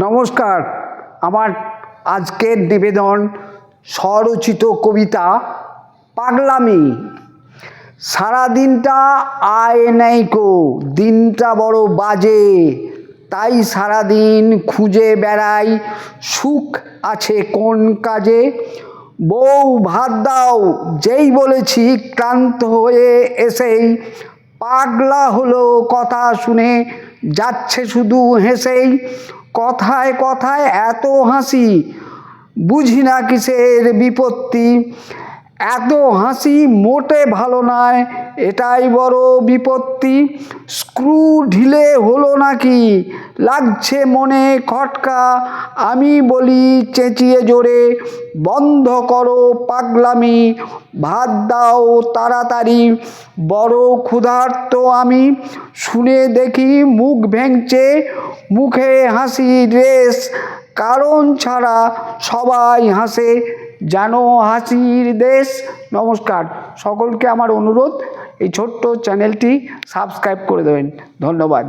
নমস্কার। আমার আজকের নিবেদন স্বরচিত কবিতা পাগলামি। সারাদিনটা আয় নেইকো, দিনটা বড় বাজে, তাই সারাদিন খুঁজে বেড়াই সুখ আছে কোন কাজে। বউ ভাত দাও যেই বলেছি ক্লান্ত হয়ে এসেই, পাগলা হলো কথা শুনে যাচ্ছে শুধু হেসেই। কথায় কথায় এত হাসি, বুঝি না কিসের বিপত্তি। এত হাসি মোটে ভালো নয়, এটাই বড় বিপত্তি। স্ক্রু ঢিলে হলো নাকি, লাগছে মনে খটকা। আমি বলি চেঁচিয়ে জোরে, বন্ধ করো পাগলামি। ভাত দাও তাড়াতাড়ি, বড় ক্ষুধার্ত আমি। শুনে দেখি মুখ ভেঙচে, মুখে হাসির রেশ। কারণ ছাড়া সবাই হাসে, যেন হাসির দেশ। নমস্কার। সকলকে আমার অনুরোধ, এই ছোট্ট চ্যানেলটি সাবস্ক্রাইব করে দেবেন। ধন্যবাদ।